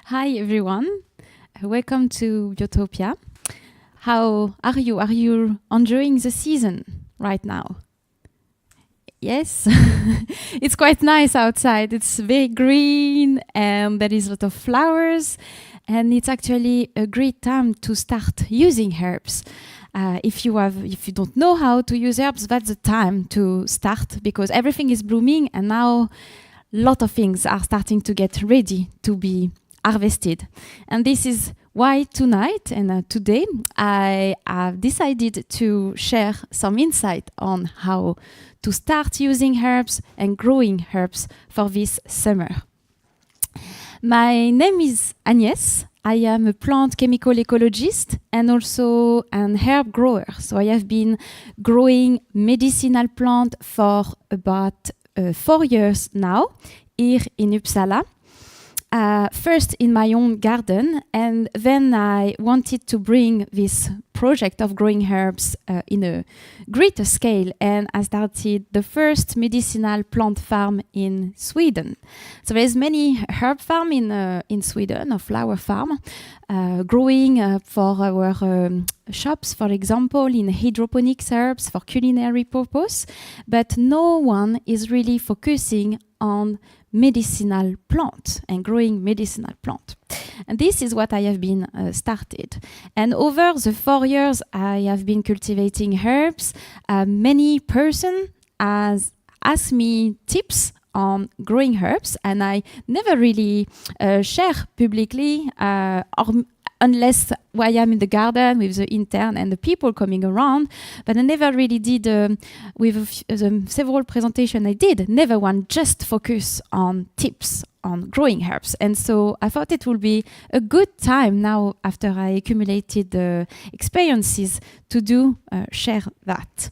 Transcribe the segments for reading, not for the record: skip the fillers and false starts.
Hi everyone, welcome to Biotopia. How are you? Are you enjoying the season right now? Yes, it's quite nice outside. It's very green and there is a lot of flowers, and it's actually a great time to start using herbs. If you don't know how to use herbs, that's the time to start, because everything is blooming and now a lot of things are starting to get ready to be harvested. And this is why tonight and today I have decided to share some insight on how to start using herbs and growing herbs for this summer. My name is Agnès. I am a plant chemical ecologist and also an herb grower. So I have been growing medicinal plant for about 4 years now here in Uppsala. First in my own garden, and then I wanted to bring this project of growing herbs in a greater scale, and I started the first medicinal plant farm in Sweden. So there's many herb farm in Sweden, a flower farm, growing for our shops, for example, in hydroponics herbs for culinary purpose, but no one is really focusing on medicinal plant and growing medicinal plant. And this is what I have been started. And over the 4 years I have been cultivating herbs, many person has asked me tips on growing herbs, and I never really share publicly unless I am in the garden with the intern and the people coming around. But I never really did, with several presentations I did, never one just focus on tips on growing herbs. And so I thought it would be a good time now, after I accumulated the experiences, to share that.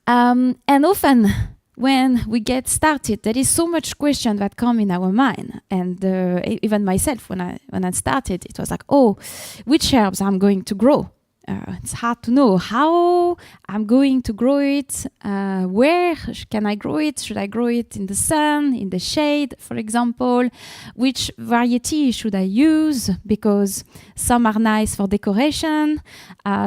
And often when we get started, there is so much question that come in our mind, and even myself, when I started, it was like, oh, which herbs I'm going to grow? It's hard to know how I'm going to grow it. Where can I grow it? Should I grow it in the sun, in the shade, for example? Which variety should I use? Because some are nice for decoration,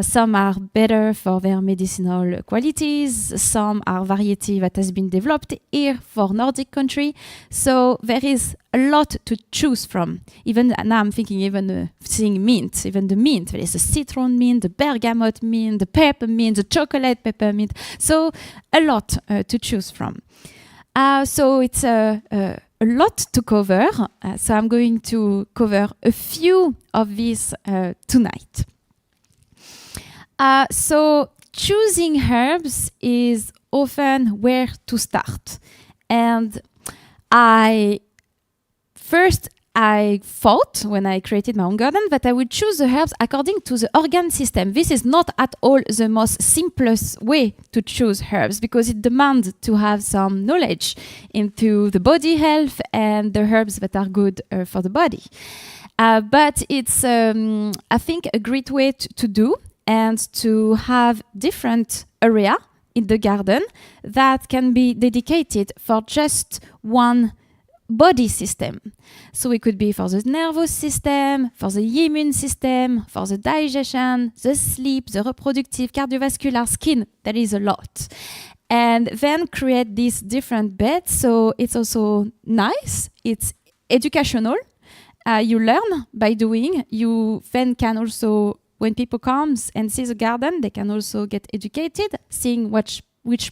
some are better for their medicinal qualities, some are variety that has been developed here for Nordic country. So there is a lot to choose from. Even now I'm thinking, even seeing mint, even the mint, there is a citron mint, the bergamot mint, the peppermint, the chocolate peppermint. So a lot to choose from. So it's a lot to cover. So I'm going to cover a few of these tonight. So choosing herbs is often where to start. And First, I thought, when I created my own garden, that I would choose the herbs according to the organ system. This is not at all the most simplest way to choose herbs, because it demands to have some knowledge into the body health and the herbs that are good for the body. But it's, I think, a great way to do, and to have different area in the garden that can be dedicated for just one body system. So it could be for the nervous system, for the immune system, for the digestion, the sleep, the reproductive, cardiovascular, skin. There is a lot. And then create these different beds. So it's also nice. It's educational. You learn by doing. You then can also, when people come and see the garden, they can also get educated, seeing which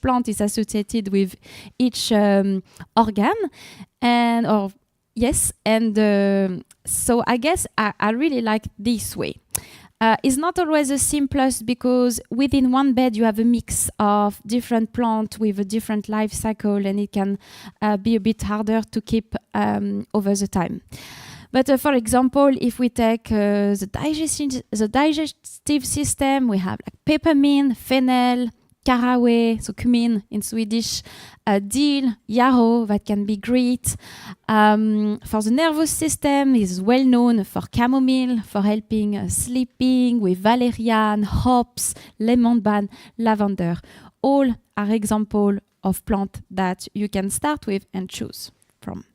plant is associated with each organ. So I guess I really like this way. It's not always the simplest, because within one bed you have a mix of different plants with a different life cycle, and it can be a bit harder to keep over the time. But for example, if we take the digestive system, we have like peppermint, fennel, caraway, so cumin in Swedish, dill, yarrow, that can be great. For the nervous system, is well known for chamomile, for helping sleeping, with valerian, hops, lemon balm, lavender. All are examples of plants that you can start with and choose from.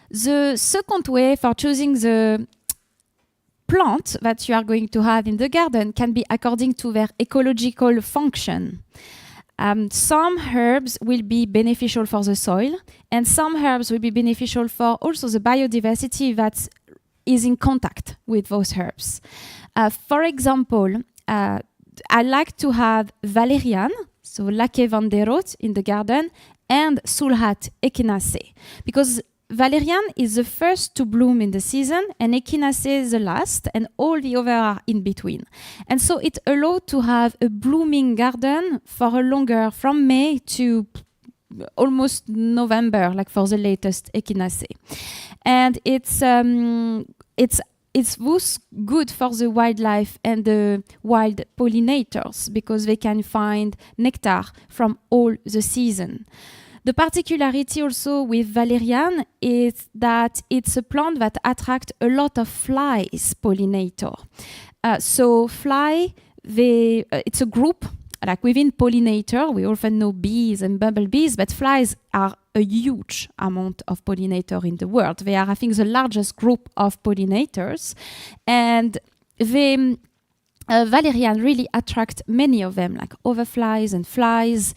The second way for choosing the plant that you are going to have in the garden can be according to their ecological function. Some herbs will be beneficial for the soil, and some herbs will be beneficial for also the biodiversity that is in contact with those herbs. For example, I like to have valerian, so Lake van der Rood in the garden, and Sulhat echinacea, because valerian is the first to bloom in the season, and echinacea is the last, and all the other are in between. And so it allows to have a blooming garden for a longer, from May to almost November, like for the latest echinacea. And it's thus good for the wildlife and the wild pollinators because they can find nectar from all the season. The particularity also with valerian is that it's a plant that attracts a lot of flies pollinator. So fly, it's a group, like within pollinator, we often know bees and bumblebees, but flies are a huge amount of pollinator in the world. They are, I think, the largest group of pollinators, and they valerian really attract many of them, like overflies and flies.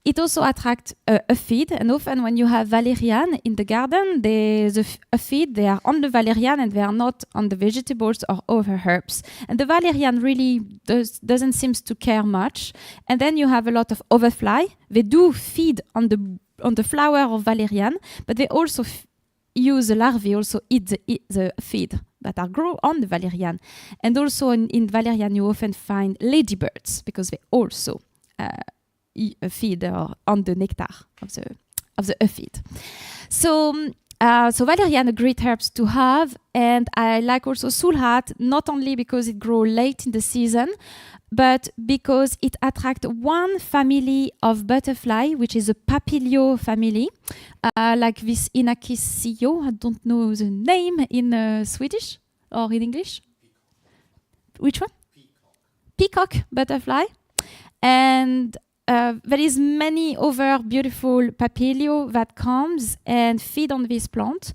It also attracts aphid, and often when you have valerian in the garden, the aphid, they are on the valerian and they are not on the vegetables or other herbs. And the valerian really doesn't seem to care much. And then you have a lot of overfly. They do feed on the flower of valerian, but they also use the larvae, also eat the aphid that are grow on the valerian. And also in valerian, you often find ladybirds because they also feed on the nectar of the aphid. So valerian are great herbs to have, and I like also sulhat, not only because it grows late in the season, but because it attracts one family of butterfly, which is a papilio family, like this Inacisio. I don't know the name in Swedish or in English. Which one? Peacock butterfly. And there is many other beautiful papilio that comes and feed on this plant.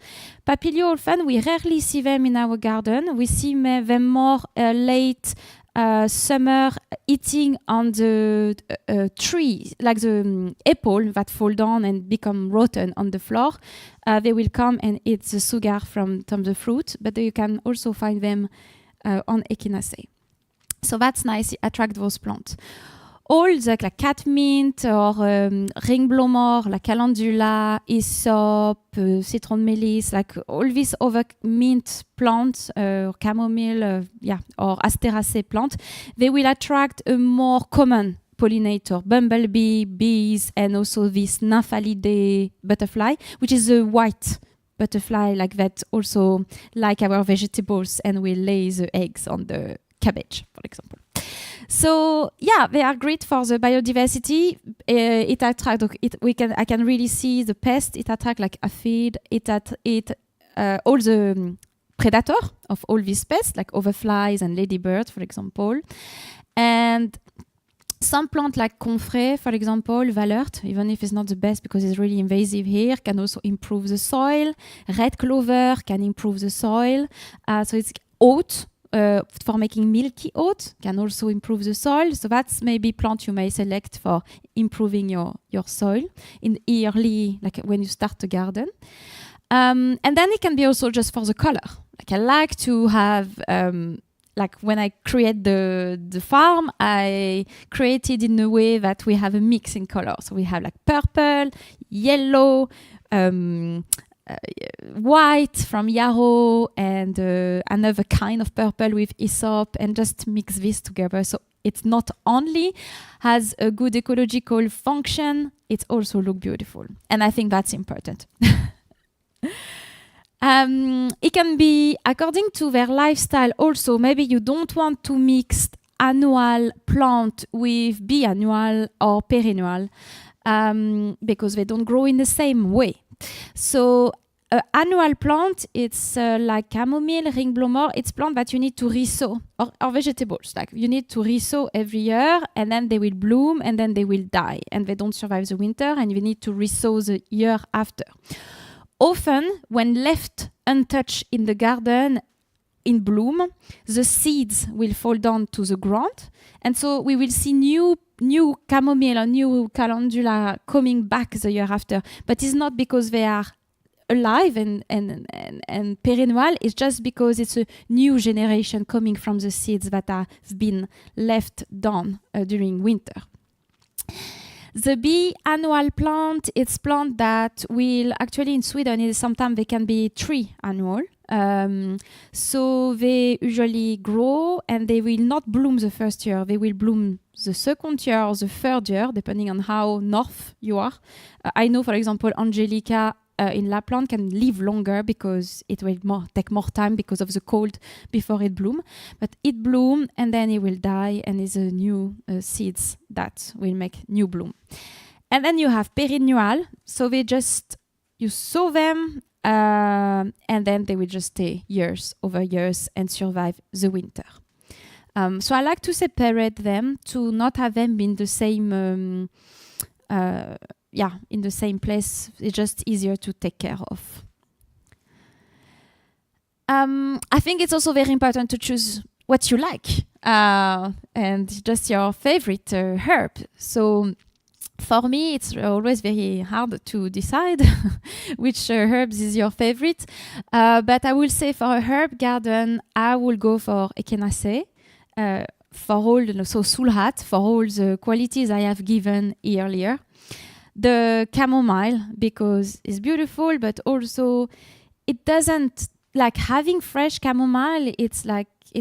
Papilio, often we rarely see them in our garden. We see them more late summer, eating on the tree, like the apple that fall down and become rotten on the floor. They will come and eat the sugar from the fruit, but you can also find them on echinacea. So that's nice, it attracts those plants. All the like catmint or ringblommor, like calendula, hyssop, citron meliss, like all these other mint plants, or chamomile, or asteraceae plant, they will attract a more common pollinator, bumblebee, bees, and also this nymphalidae butterfly, which is a white butterfly like that, also like our vegetables, and will lay the eggs on the cabbage, for example. So they are great for the biodiversity. It attract. I can really see the pest. It attract like aphid. All the predator of all these pests, like overflies and ladybirds, for example. And some plant like comfrey, for example, Valert, even if it's not the best because it's really invasive here, can also improve the soil. Red clover can improve the soil. So it's oat. For making milky oat can also improve the soil. So that's maybe plant you may select for improving your soil in early, like when you start the garden. And then it can be also just for the color. Like I like to have, like when I create the farm, I created in a way that we have a mix in color. So we have like purple, yellow, white from yarrow, and another kind of purple with hyssop, and just mix this together. So it's not only has a good ecological function, it also looks beautiful. And I think that's important. It can be according to their lifestyle also. Maybe you don't want to mix annual plant with biannual or perennial because they don't grow in the same way. So annual plant, it's like chamomile, ringblommor. It's plant that you need to resow, or vegetables. Like you need to resow every year, and then they will bloom, and then they will die, and they don't survive the winter, and you need to resow the year after. often, when left untouched in the garden in bloom, the seeds will fall down to the ground, and so we will see new chamomile or new calendula coming back the year after. But it's not because they are alive and perennial. It's just because it's a new generation coming from the seeds that have been left down during winter. The biannual plant, it's plant that will actually in Sweden sometimes they can be triannual. So they usually grow and they will not bloom the first year. They will bloom the second year or the third year, depending on how north you are. I know, for example, Angelica in Lapland can live longer because it will take more time because of the cold before it bloom. But it bloom and then it will die, and it's a new seeds that will make new bloom. And then you have perennial, so you sow them and then they will just stay years over years and survive the winter. So I like to separate them to not have them in the same in the same place. It's just easier to take care of. I think it's also very important to choose what you like and just your favorite herb. So for me, it's always very hard to decide which herbs is your favorite. But I will say for a herb garden, I will go for Echinacea. For all, so Sulhat, for all the qualities I have given earlier. The chamomile, because it's beautiful, but also it doesn't, like having fresh chamomile, it's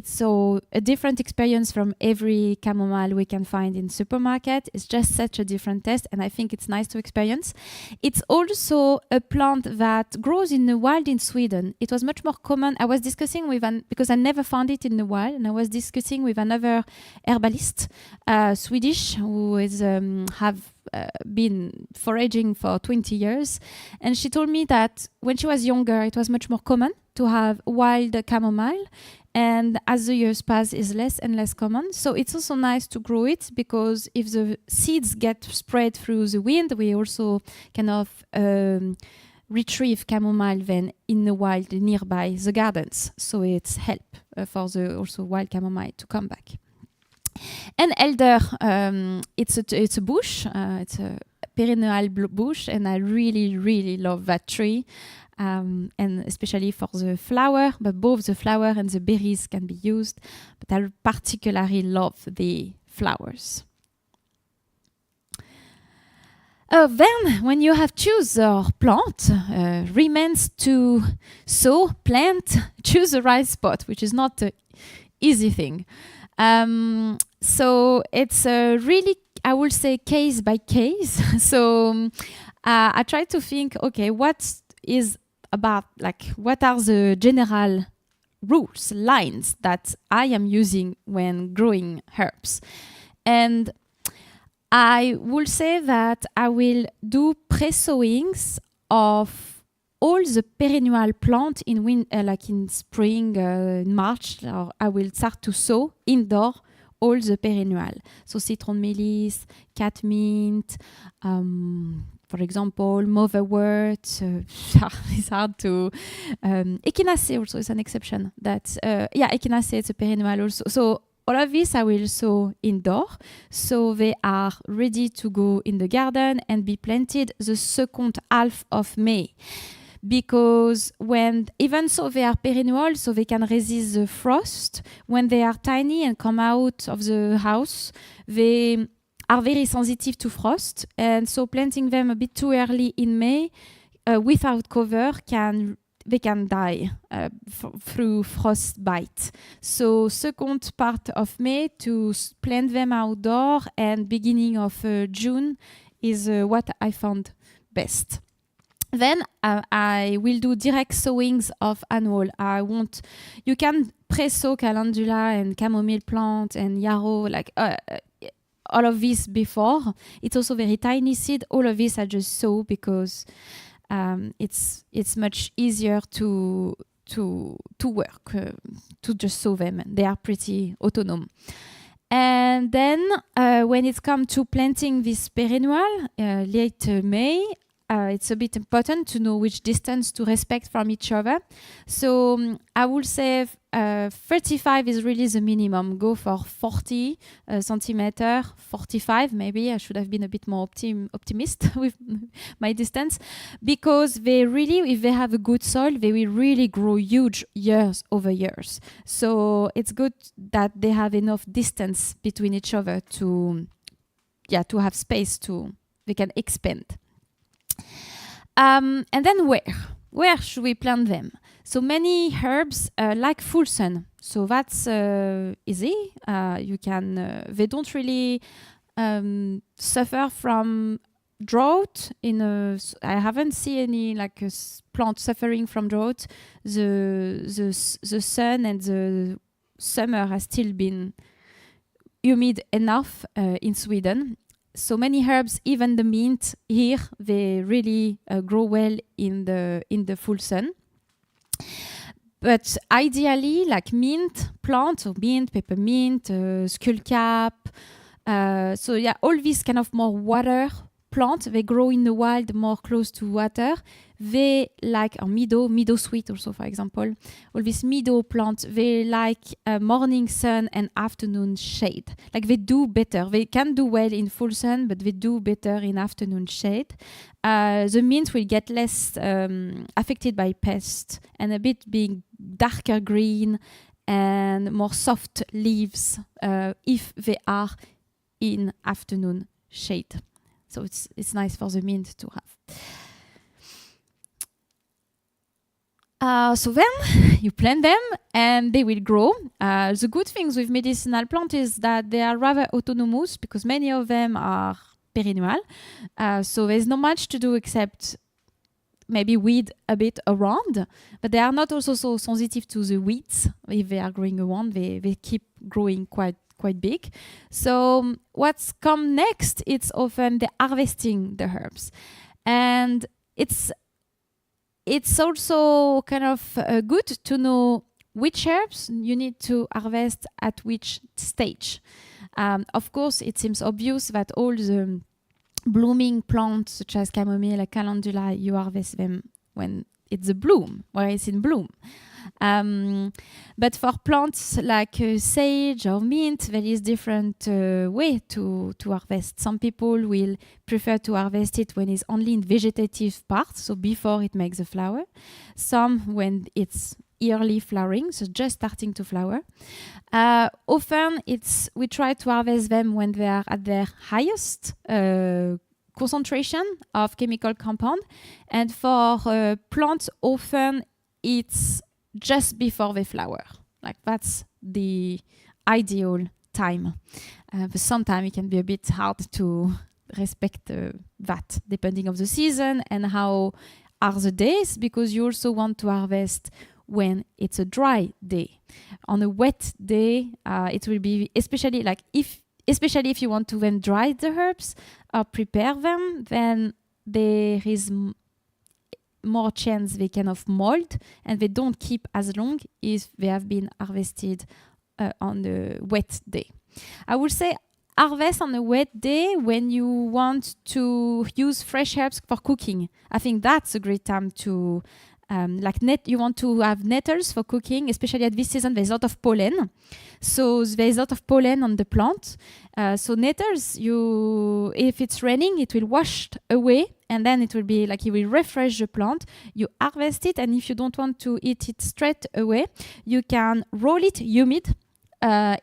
so a different experience from every chamomile we can find in supermarket. It's just such a different taste, and I think it's nice to experience. It's also a plant that grows in the wild in Sweden. It was much more common. I was discussing with because I never found it in the wild, and I was discussing with another herbalist, Swedish, who is been foraging for 20 years, and she told me that when she was younger, it was much more common to have wild chamomile. And as the years pass, is less and less common. So it's also nice to grow it, because if the seeds get spread through the wind, we also kind of retrieve chamomile then in the wild nearby the gardens. So it's help for the also wild chamomile to come back. And elder, it's a bush. It's a perennial bush, and I really, really love that tree. And especially for the flower, but both the flower and the berries can be used. But I particularly love the flowers. Then, when you have choose your plant, remains to sow, plant, choose the right spot, which is not an easy thing. So it's really, I would say, case by case. So I try to think, okay, what is about, like, what are the general rules, lines that I am using when growing herbs? And I will say that I will do pre-sowings of all the perennial plant in like in spring, in March, or I will start to sow indoor all the perennial. So citron meliss, catmint, for example, motherwort. It's hard to. Echinacea also is an exception. That Echinacea is a perennial also. So all of this I will sow indoor, so they are ready to go in the garden and be planted the second half of May. Because even so they are perennial, so they can resist the frost. When they are tiny and come out of the house, they are very sensitive to frost, and so planting them a bit too early in May without cover they can die through frostbite. So second part of May to plant them outdoor, and beginning of June is what I found best. Then I will do direct sowings of annual. You can pre-sow calendula and chamomile plant and yarrow, like all of this before. It's also very tiny seed. All of this I just sow because it's much easier to work, to just sow them. They are pretty autonomous. And then when it comes to planting this perennial, late May, it's a bit important to know which distance to respect from each other. So I would say 35 is really the minimum. Go for 40 centimeter, 45 maybe. I should have been a bit more optimist with my distance, because they really, if they have a good soil, they will really grow huge years over years. So it's good that they have enough distance between each other to have space they can expand. And then where should we plant them? So many herbs like full sun, so that's easy. You can. They don't really suffer from drought. I haven't seen any like plant suffering from drought. The sun and the summer has still been humid enough in Sweden. So many herbs, even the mint here, they really grow well in the full sun. But ideally, like mint plants, or mint, peppermint, skullcap, all these kind of more water plants, they grow in the wild, more close to water. They like meadow sweet also, for example. All these meadow plants, they like morning sun and afternoon shade. Like they do better. They can do well in full sun, but they do better in afternoon shade. The mint will get less affected by pests and a bit being darker green and more soft leaves if they are in afternoon shade. So it's nice for the mint to have. So then you plant them and they will grow. The good things with medicinal plants is that they are rather autonomous, because many of them are perennial. So there's not much to do except maybe weed a bit around, but they are not also so sensitive to the weeds. If they are growing around, they keep growing quite big. So what's come next, it's often the harvesting the herbs. And it's also kind of good to know which herbs you need to harvest at which stage. Of course, it seems obvious that all the blooming plants, such as chamomile, calendula, you harvest them when it's a bloom, where it's in bloom. But for plants like sage or mint, there is different way to harvest. Some people will prefer to harvest it when it's only in vegetative part, so before it makes a flower. Some when it's early flowering, so just starting to flower. Often we try to harvest them when they are at their highest concentration of chemical compound. And for plants, often it's just before they flower. Like that's the ideal time. But sometimes it can be a bit hard to respect that, depending on the season and how are the days, because you also want to harvest when it's a dry day. On a wet day, it will be especially if you want to then dry the herbs or prepare them, then there is more chance they can of mold, and they don't keep as long if they have been harvested on a wet day. I would say harvest on a wet day when you want to use fresh herbs for cooking. I think that's a great time to you want to have nettles for cooking, especially at this season. There's a lot of pollen, so there's a lot of pollen on the plant. So nettles, if it's raining, it will wash away, and then it will be like you will refresh the plant. You harvest it, and if you don't want to eat it straight away, you can roll it humid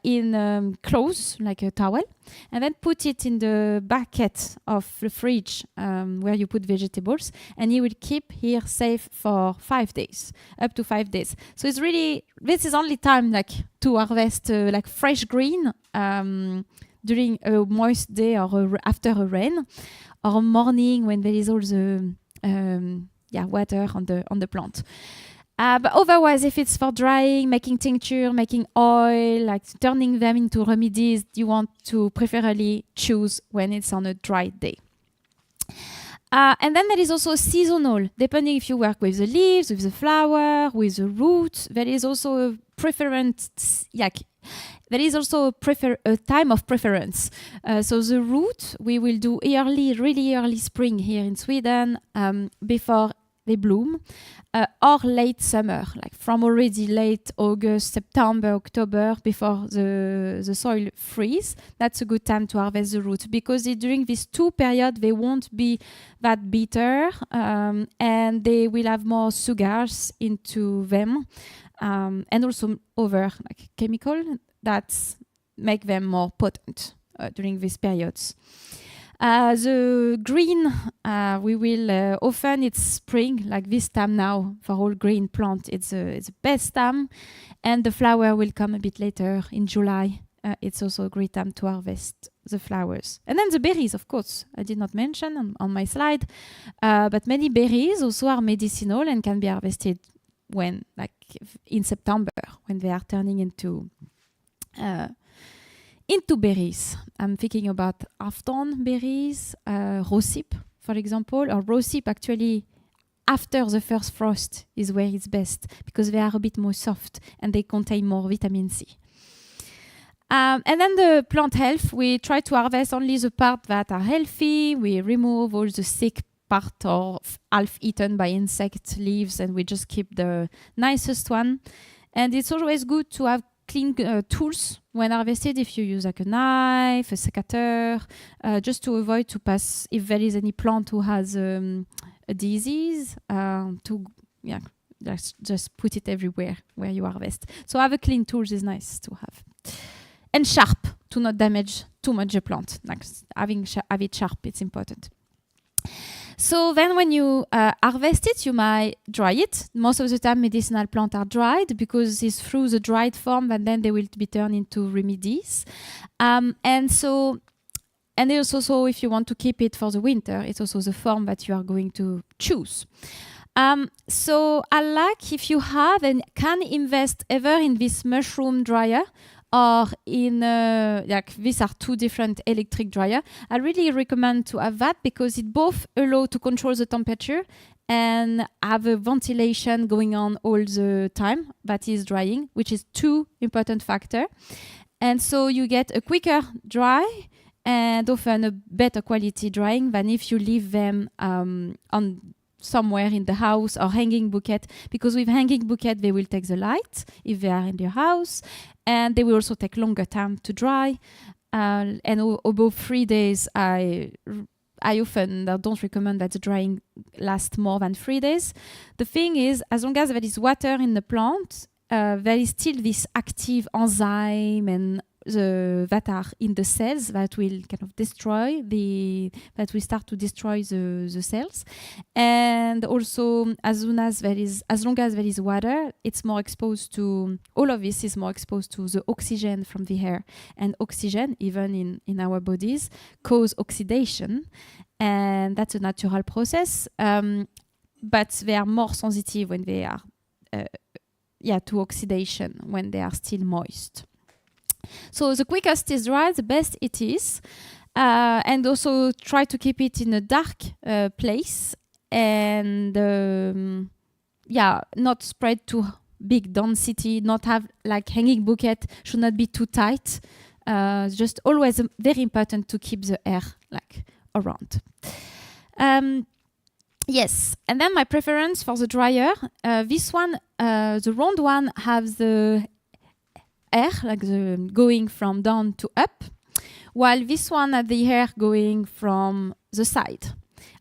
in clothes, like a towel, and then put it in the bucket of the fridge where you put vegetables, and you will keep here safe for 5 days, up to 5 days. So it's really, this is only time to harvest fresh green during a moist day or after a rain, or morning when there is all the water on the plant. But otherwise, if it's for drying, making tincture, making oil, turning them into remedies, you want to preferably choose when it's on a dry day. And then there is also seasonal, depending if you work with the leaves, with the flower, with the root. There is also a preference, there is also a time of preference. So the root, we will do really early spring here in Sweden, before they bloom, or late summer, like from already late August, September, October, before the soil freeze. That's a good time to harvest the root, because during these 2 periods they won't be that bitter, and they will have more sugars into them, and also other chemical that make them more potent during these periods. The green, we will often it's spring, like this time now for all green plant. It's the best time, and the flower will come a bit later in July. It's also a great time to harvest the flowers. And then the berries, of course, I did not mention on my slide, but many berries also are medicinal and can be harvested when, like in September, when they are turning into berries. I'm thinking about afton berries, rosip, for example, or rosip actually after the first frost is where it's best, because they are a bit more soft and they contain more vitamin C. And then the plant health, we try to harvest only the part that are healthy. We remove all the sick part or half eaten by insect leaves, and we just keep the nicest one. And it's always good to have clean tools when harvested, if you use like a knife, a secateur, just to avoid to pass, if there is any plant who has a disease, just put it everywhere where you harvest. So have a clean tools is nice to have. And sharp, to not damage too much the plant. Like have it sharp, it's important. So then when you harvest it, you might dry it. Most of the time medicinal plants are dried, because it's through the dried form that then they will be turned into remedies. And also if you want to keep it for the winter, it's also the form that you are going to choose. So I like, if you have and can invest ever in this mushroom dryer, or in these are 2 different electric dryer. I really recommend to have that, because it both allow to control the temperature and have a ventilation going on all the time that is drying, which is 2 important factor. And so you get a quicker dry and often a better quality drying than if you leave them on somewhere in the house, or hanging bucket, because with hanging bucket they will take the light if they are in your house, and they will also take longer time to dry, and above 3 days I often don't recommend that the drying lasts more than 3 days. The thing is, as long as there is water in the plant, there is still this active enzyme and that are in the cells that will kind of that will start to destroy the cells. And also, as long as there is water, it's more exposed to, all of this is more exposed to the oxygen from the air. And oxygen, even in our bodies, cause oxidation. And that's a natural process. But they are more sensitive when they are to oxidation, when they are still moist. So the quickest is dry, the best it is. And also try to keep it in a dark place, and not spread too big density, not have like hanging bucket, should not be too tight. Just always very important to keep the air like around. Yes, and then my preference for the dryer, this one, the round one, has the air, like the going from down to up, while this one had the air going from the side,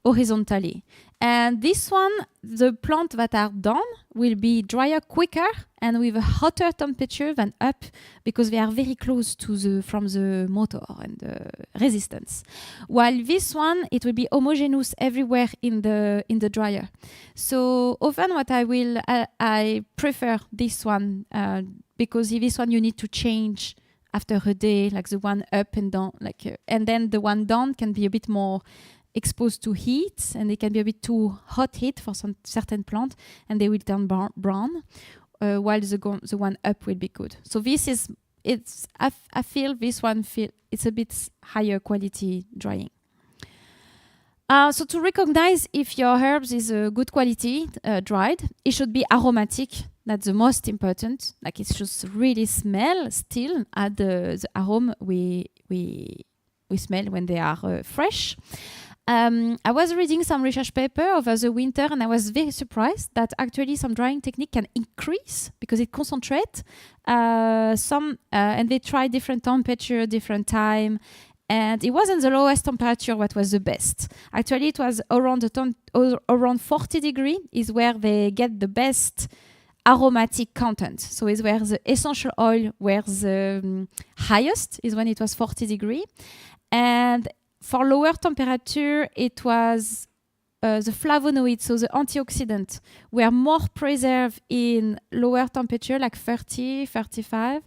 horizontally. And this one, the plant that are down will be drier quicker and with a hotter temperature than up, because they are very close to from the motor and the resistance. While this one, it will be homogeneous everywhere in the dryer. So often what I prefer this one, because this one you need to change after a day, like the one up and down, and then the one down can be a bit more exposed to heat, and they can be a bit too hot heat for some certain plant, and they will turn brown, while the one up will be good. So this is, I feel this one it's a bit higher quality drying. So to recognize if your herbs is good quality, dried, it should be aromatic. That's the most important. Like it should really smell still at the aroma we smell when they are fresh. I was reading some research paper over the winter, and I was very surprised that actually some drying technique can increase because it concentrates. And they try different temperature, different time, and it wasn't the lowest temperature what was the best. Actually, it was around 40 degrees is where they get the best aromatic content. So it's where the essential oil were the highest, is when it was 40 degrees. And for lower temperature, it was the flavonoids, so the antioxidants, were more preserved in lower temperature, like 30, 35.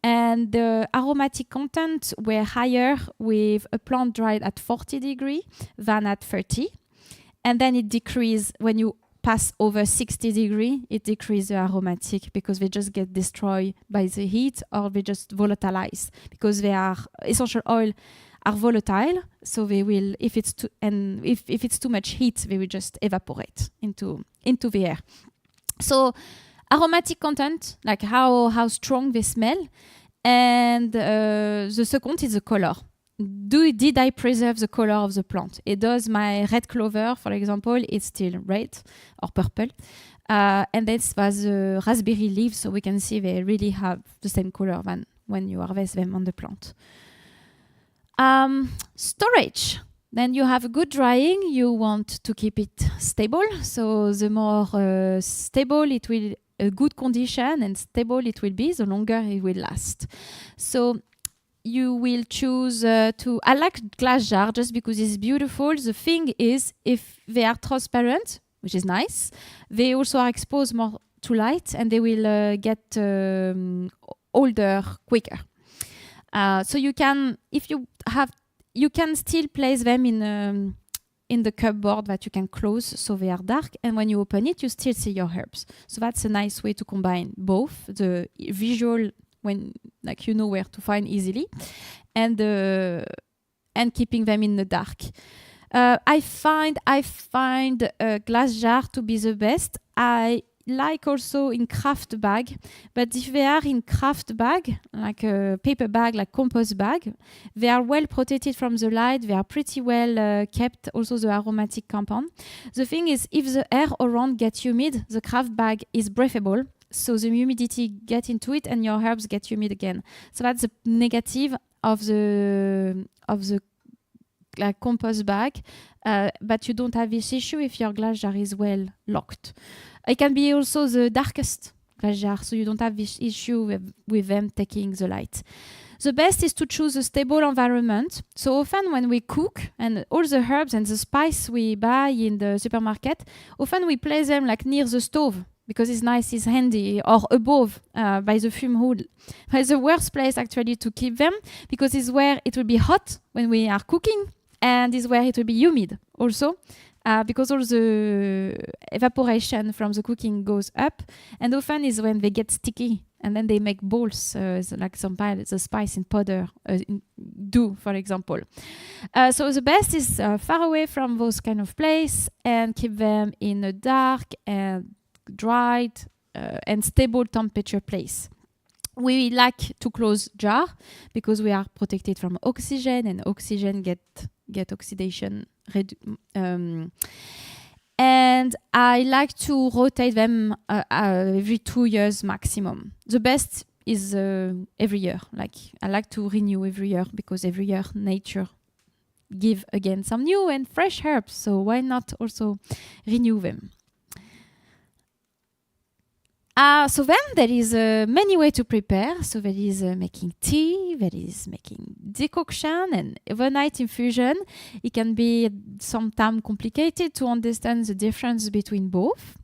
And the aromatic content were higher with a plant dried at 40 degrees than at 30. And then it decreased when you pass over 60 degrees, it decreases the aromatic because they just get destroyed by the heat, or they just volatilize because they are essential oil are volatile, so they will, if it's too much heat, they will just evaporate into the air. So aromatic content, like how strong they smell, and the second is the color. Did I preserve the color of the plant? It does. My red clover, for example, it's still red or purple. And this was raspberry leaves, so we can see they really have the same color than when you harvest them on the plant. Storage. Then you have a good drying. You want to keep it stable. So the more stable it will, a good condition and stable it will be, the longer it will last. So you will choose I like glass jar just because it's beautiful. The thing is, if they are transparent, which is nice, they also are exposed more to light and they will get older quicker. So you can, you can still place them in the cupboard that you can close, so they are dark, and when you open it, you still see your herbs. So that's a nice way to combine both the visual, when like you know where to find easily, and keeping them in the dark. I find a glass jar to be the best. I like also in craft bag, but if they are in craft bag, like a paper bag, like compost bag, they are well protected from the light. They are pretty well kept. Also the aromatic compound. The thing is, if the air around gets humid, the craft bag is breathable. So the humidity get into it and your herbs get humid again. So that's the negative of the like compost bag. But you don't have this issue if your glass jar is well locked. It can be also the darkest glass jar, so you don't have this issue with them taking the light. The best is to choose a stable environment. So often when we cook, and all the herbs and the spice we buy in the supermarket, often we place them like near the stove, because it's nice, it's handy, or above by the fume hood. It's the worst place actually to keep them, because it's where it will be hot when we are cooking, and is where it will be humid also, because all the evaporation from the cooking goes up, and often is when they get sticky, and then they make balls, like the spice in powder do, for example. So the best is far away from those kind of place, and keep them in a dark and dried and stable temperature place. We like to close jar because we are protected from oxygen, and oxygen get oxidation. And I like to rotate them every 2 years maximum. The best is every year. Like I like to renew every year, because every year nature give again some new and fresh herbs. So why not also renew them? So then there is many ways to prepare. So there is making tea, there is making decoction and overnight infusion. It can be sometimes complicated to understand the difference between both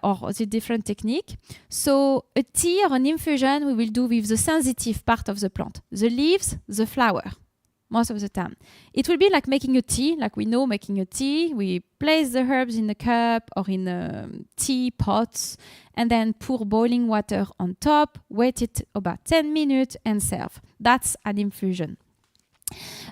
or the different technique. So a tea or an infusion we will do with the sensitive part of the plant, the leaves, the flower. Most of the time. It will be like making a tea, like we know making a tea. We place the herbs in a cup or in tea pots, and then pour boiling water on top, wait it about 10 minutes and serve. That's an infusion.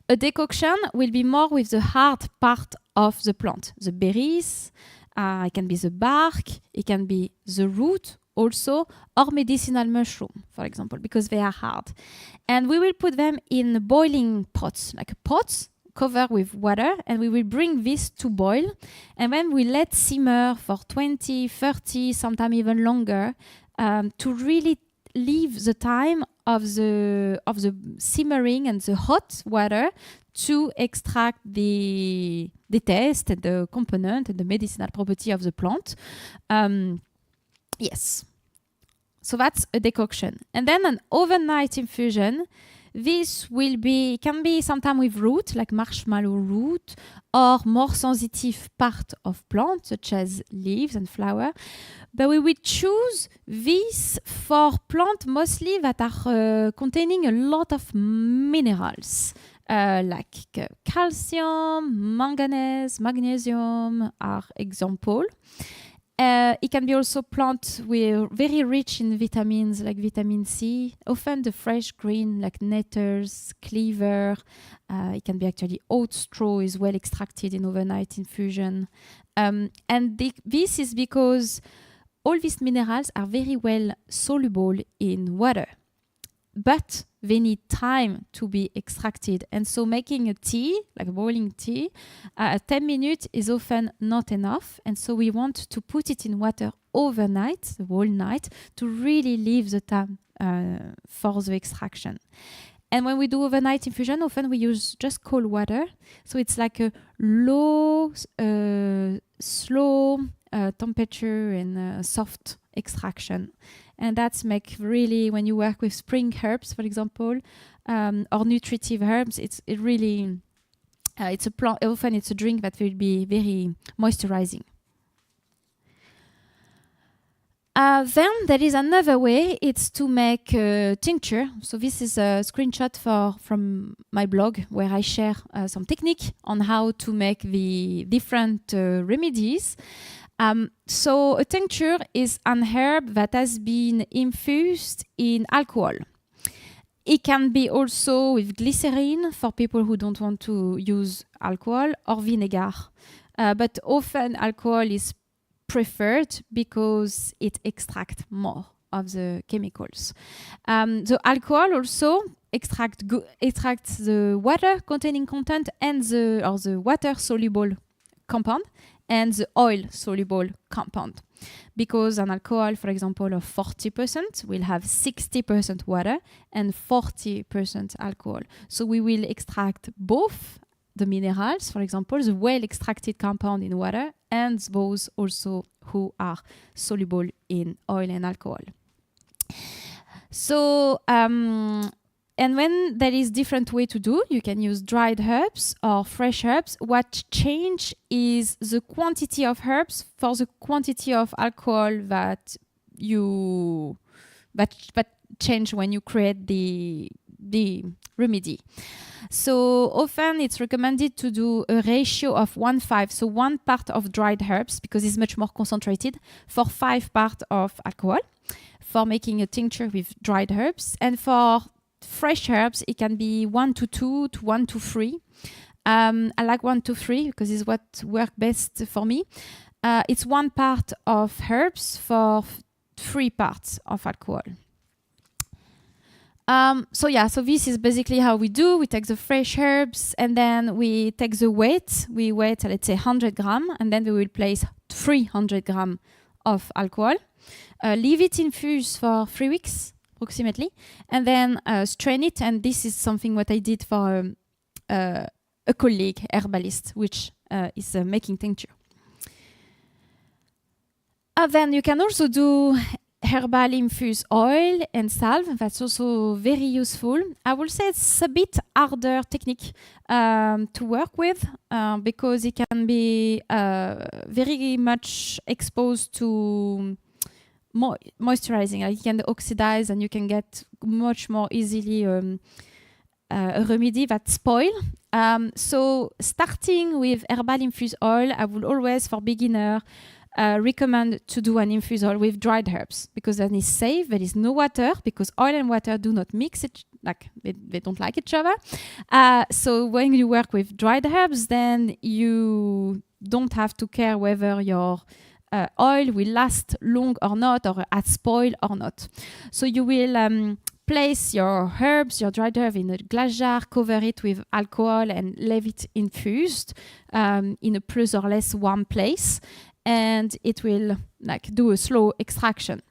A decoction will be more with the hard part of the plant, the berries, it can be the bark, it can be the root also, or medicinal mushroom, for example, because they are hard. And we will put them in boiling pots, like pots covered with water, and we will bring this to boil. And then we let simmer for 20, 30, sometimes even longer, to really leave the time of the simmering and the hot water to extract the taste and the component and the medicinal property of the plant. Yes. So that's a decoction. And then an overnight infusion. This can be sometimes with root, like marshmallow root, or more sensitive part of plant, such as leaves and flower. But we will choose this for plant mostly that are containing a lot of minerals, like calcium, manganese, magnesium are example. It can be also plant very rich in vitamins like vitamin C, often the fresh green like nettles, cleaver. It can be actually oat straw is well extracted in overnight infusion. This is because all these minerals are very well soluble in water, but they need time to be extracted. And so making a tea, like boiling tea, 10 minutes is often not enough. And so we want to put it in water overnight, the whole night, to really leave the time for the extraction. And when we do overnight infusion, often we use just cold water. So it's like a low, slow temperature and soft extraction. And that's make really, when you work with spring herbs, for example, or nutritive herbs, it's a plant. Often it's a drink that will be very moisturizing. Then there is another way. It's to make a tincture. So this is a screenshot from my blog where I share some technique on how to make the different remedies. So a tincture is an herb that has been infused in alcohol. It can be also with glycerin for people who don't want to use alcohol, or vinegar. But often alcohol is preferred because it extracts more of the chemicals. The alcohol also extracts the water containing content and the water soluble compound and the oil soluble compound. Because an alcohol, for example, of 40% will have 60% water and 40% alcohol. So we will extract both the minerals, for example, the well extracted compound in water, and those also who are soluble in oil and alcohol. So, and when there is different way to do, you can use dried herbs or fresh herbs. What change is the quantity of herbs for the quantity of alcohol that change when you create the remedy. So often it's recommended to do a ratio of 1:5, so 1 part of dried herbs, because it's much more concentrated, for 5 parts of alcohol, for making a tincture with dried herbs. And for fresh herbs, it can be 1:2 to 1:3. I like 1:3 because it's what works best for me. It's 1 part of herbs for 3 parts of alcohol. So this is basically how we do. We take the fresh herbs and then we take the weight. We weigh, let's say, 100 grams, and then we will place 300 grams of alcohol. Leave it infused for 3 weeks, approximately, and then strain it. And this is something what I did for a colleague, herbalist, which is making tincture. Then you can also do herbal infused oil and salve. That's also very useful. I will say it's a bit harder technique to work with because it can be very much exposed to moisturizing. Like it can oxidize and you can get much more easily a remedy that spoil. So starting with herbal infused oil, I would always, for beginner, recommend to do an infused oil with dried herbs, because then it's safe. There is no water, because oil and water do not mix like they don't like each other. So when you work with dried herbs, then you don't have to care whether your oil will last long or not, or spoil or not. So you will place your herbs, your dried herb, in a glass jar, cover it with alcohol, and leave it infused in a plus or less warm place, and it will do a slow extraction.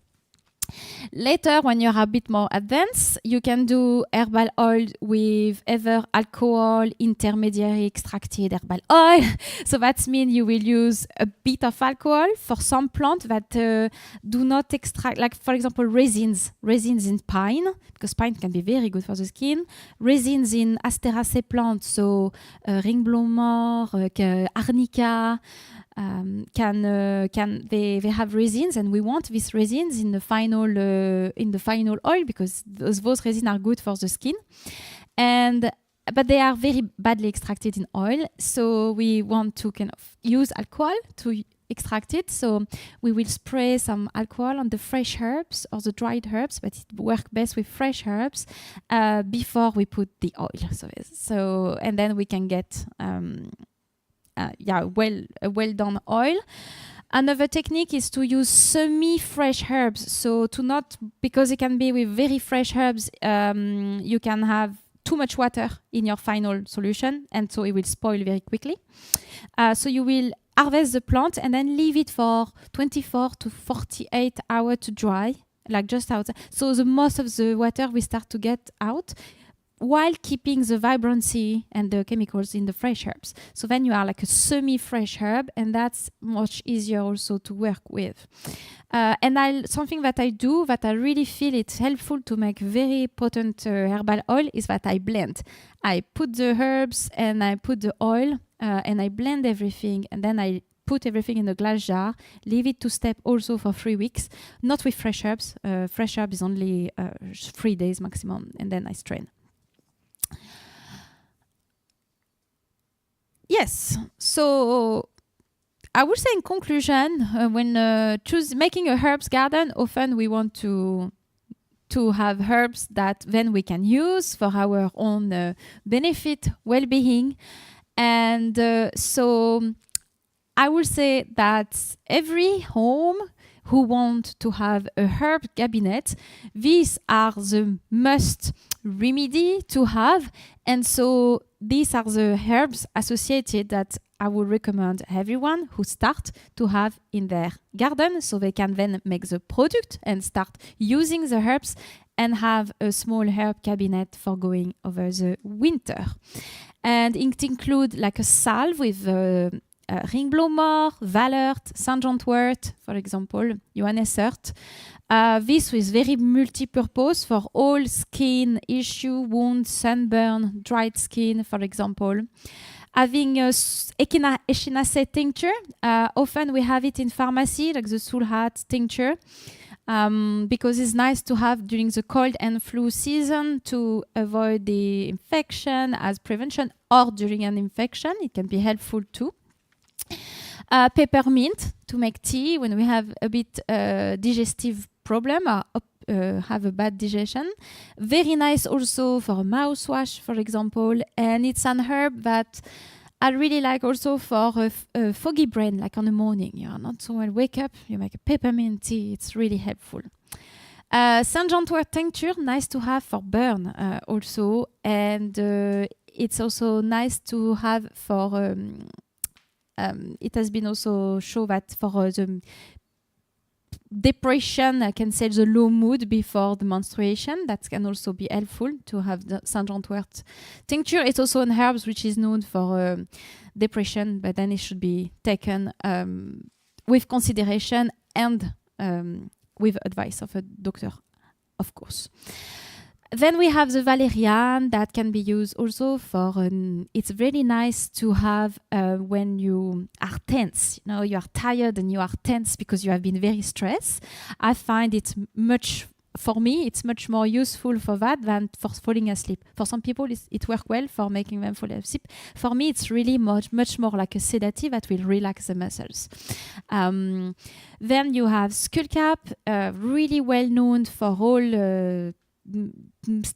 Later, when you're a bit more advanced, you can do herbal oil with either alcohol, intermediary extracted herbal oil. So that means you will use a bit of alcohol for some plants that do not extract, like for example resins in pine, because pine can be very good for the skin. Resins in Asteraceae plants, so ringblower, arnica. They have resins, and we want these resins in the final oil, because those resins are good for the skin, but they are very badly extracted in oil. So we want to kind of use alcohol to extract it. So we will spray some alcohol on the fresh herbs or the dried herbs, but it works best with fresh herbs before we put the oil. So and then we can get well done oil. Another technique is to use semi-fresh herbs. So to not, because it can be with very fresh herbs, you can have too much water in your final solution, and so it will spoil very quickly. So you will harvest the plant and then leave it for 24 to 48 hours to dry, like just outside. So the most of the water will start to get out, while keeping the vibrancy and the chemicals in the fresh herbs. So then you are like a semi-fresh herb, and that's much easier also to work with. And something that I do that I really feel it's helpful to make very potent herbal oil is that I blend. I put the herbs and I put the oil and I blend everything, and then I put everything in a glass jar, leave it to step also for 3 weeks, not with fresh herbs. Fresh herb is only 3 days maximum, and then I strain. Yes, so I would say in conclusion, when making a herbs garden, often we want to have herbs that then we can use for our own benefit, well-being. And so I would say that every home who want to have a herb cabinet, these are the must remedy to have. And so these are the herbs associated that I would recommend everyone who start to have in their garden, so they can then make the product and start using the herbs and have a small herb cabinet for going over the winter. And it includes like a salve with ringblower, Valert, Wort, for example, Agnès Örter. This is very multi-purpose for all skin issue, wounds, sunburn, dried skin, for example. Having Echinacea tincture, often we have it in pharmacy, like the Sulhat tincture, because it's nice to have during the cold and flu season to avoid the infection as prevention, or during an infection, it can be helpful too. Peppermint to make tea when we have a bit digestive problem or have a bad digestion. Very nice also for mouthwash, for example. And it's an herb that I really like also for a foggy brain, like on the morning. You are not so well, wake up, you make a peppermint tea. It's really helpful. Wort tincture, nice to have for burn also. And it's also nice to have for... it has been also shown that for the depression, I can say the low mood before the menstruation, that can also be helpful to have the Wort tincture. It's also an herb which is known for depression, but then it should be taken with consideration and with advice of a doctor, of course. Then we have the valerian that can be used also for, it's really nice to have when you are tense. You know, you are tired and you are tense because you have been very stressed. I find it's for me, it's much more useful for that than for falling asleep. For some people, it works well for making them fall asleep. For me, it's really much more like a sedative that will relax the muscles. Then you have skullcap, really well known for all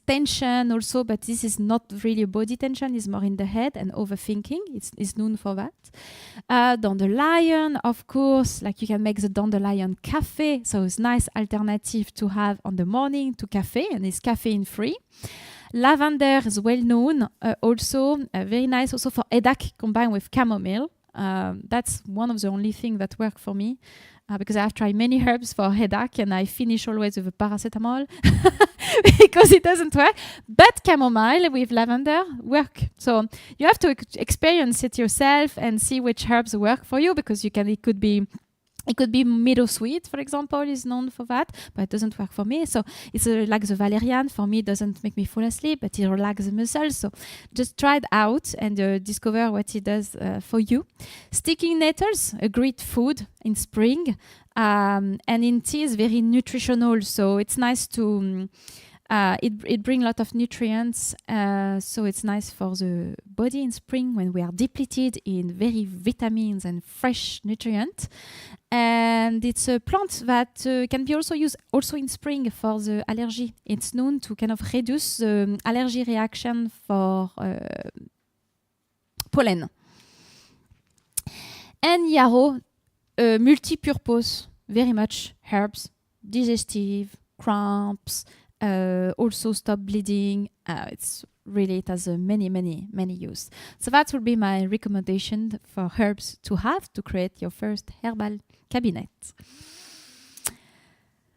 tension also, but this is not really a body tension, it's more in the head and overthinking. It's known for that. Dandelion, of course, like you can make the dandelion cafe, so it's nice alternative to have on the morning to cafe, and it's caffeine free. Lavender is well known, also very nice also for headache combined with chamomile. That's one of the only things that work for me. Because I have tried many herbs for headache and I finish always with a paracetamol because it doesn't work. But chamomile with lavender work. So you have to experience it yourself and see which herbs work for you, because it could be meadow sweet, for example, is known for that, but it doesn't work for me. So it's like the valerian. For me, it doesn't make me fall asleep, but it relaxes the muscles. So just try it out and discover what it does for you. Sticking nettles, a great food in spring. And in tea is very nutritional. So it's nice to... it brings a lot of nutrients, so it's nice for the body in spring when we are depleted in very vitamins and fresh nutrients. And it's a plant that can be also used also in spring for the allergy. It's known to kind of reduce the allergy reaction for pollen. And yarrow, multi-purpose, very much herbs, digestive, cramps, also stop bleeding. It has many use. So that would be my recommendation for herbs to have to create your first herbal cabinet.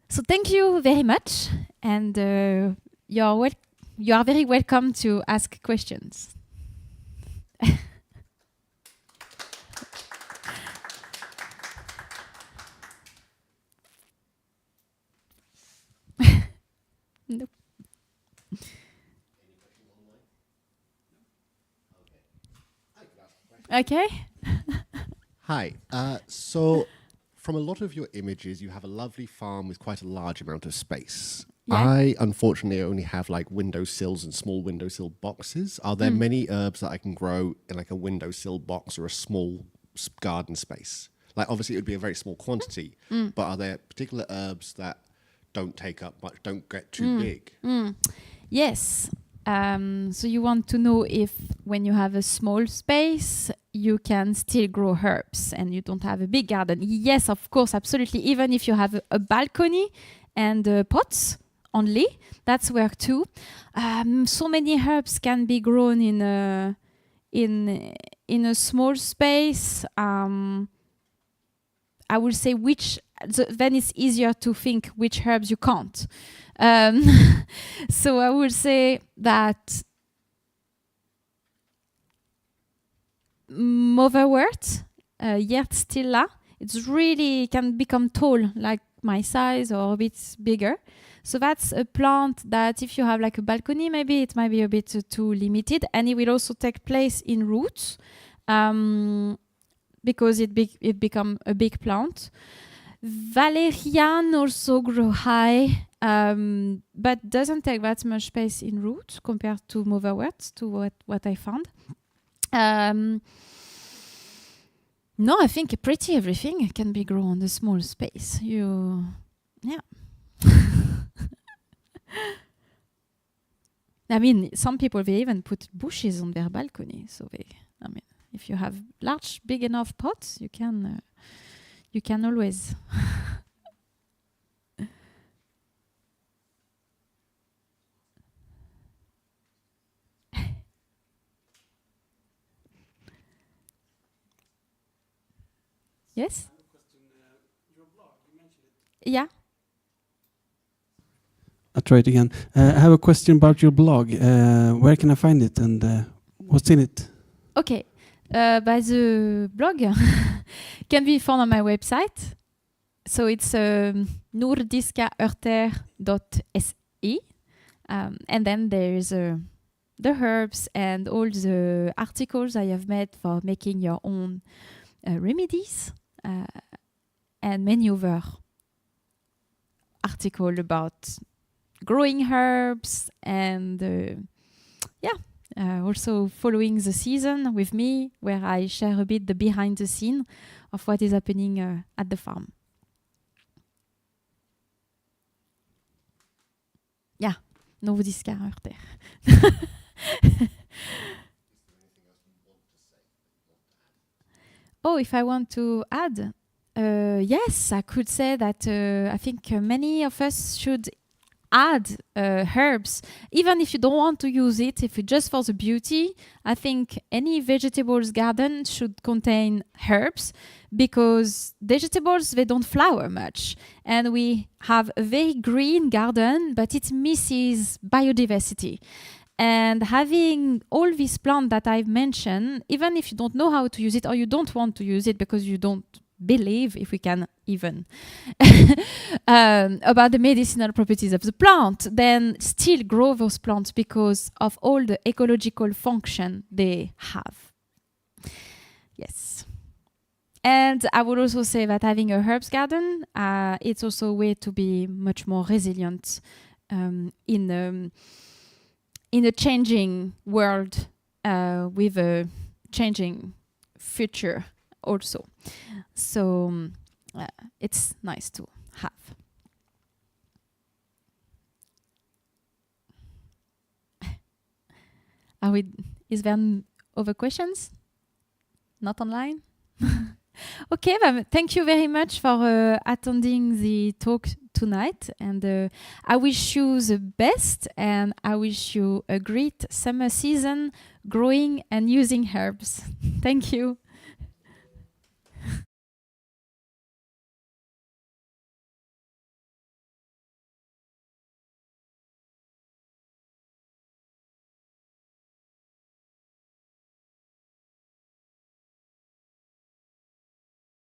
So thank you very much, and you are very welcome to ask questions. Nope. Okay. Hi. So from a lot of your images, you have a lovely farm with quite a large amount of space. Yeah. I, unfortunately, only have like windowsills and small windowsill boxes. Are there many herbs that I can grow in like a windowsill box or a small garden space? Like, obviously, it would be a very small quantity, but are there particular herbs that don't take up much, don't get too big? Yes. So you want to know if when you have a small space, you can still grow herbs and you don't have a big garden. Yes, of course, absolutely. Even if you have a balcony and pots only, that's work too. So many herbs can be grown in a small space. I will say then it's easier to think which herbs you can't. So I would say that motherwort, Yertstilla, it's really can become tall, like my size or a bit bigger. So that's a plant that if you have like a balcony, maybe it might be a bit too limited, and it will also take place in roots because it become a big plant. Valerian also grow high, but doesn't take that much space in roots compared to motherwort, to what I found. No, I think pretty everything can be grown on a small space. I mean, some people, they even put bushes on their balcony. So if you have large, big enough pots, you can always. Yes? I have a question. Your blog, you mentioned it. Yeah. I'll try it again. I have a question about your blog. Where can I find it and what's in it? Okay. By the blog can be found on my website. So it's nordiskaörter.se. And then there's the herbs and all the articles I have made for making your own remedies and many other articles about growing herbs and also following the season with me, where I share a bit the behind the scene of what is happening at the farm. Yeah. Nordiska Örter. Oh, if I want to add, yes, I could say that I think many of us should add herbs, even if you don't want to use it, if it's just for the beauty. I think any vegetables garden should contain herbs, because vegetables, they don't flower much. And we have a very green garden, but it misses biodiversity. And having all these plants that I've mentioned, even if you don't know how to use it or you don't want to use it because you don't believe, if we can even, about the medicinal properties of the plant, then still grow those plants because of all the ecological function they have. Yes. And I would also say that having a herbs garden, it's also a way to be much more resilient in a changing world with a changing future also. So it's nice to have. Is there other questions? Not online? Okay, thank you very much for attending the talk tonight, and I wish you the best, and I wish you a great summer season growing and using herbs. Thank you.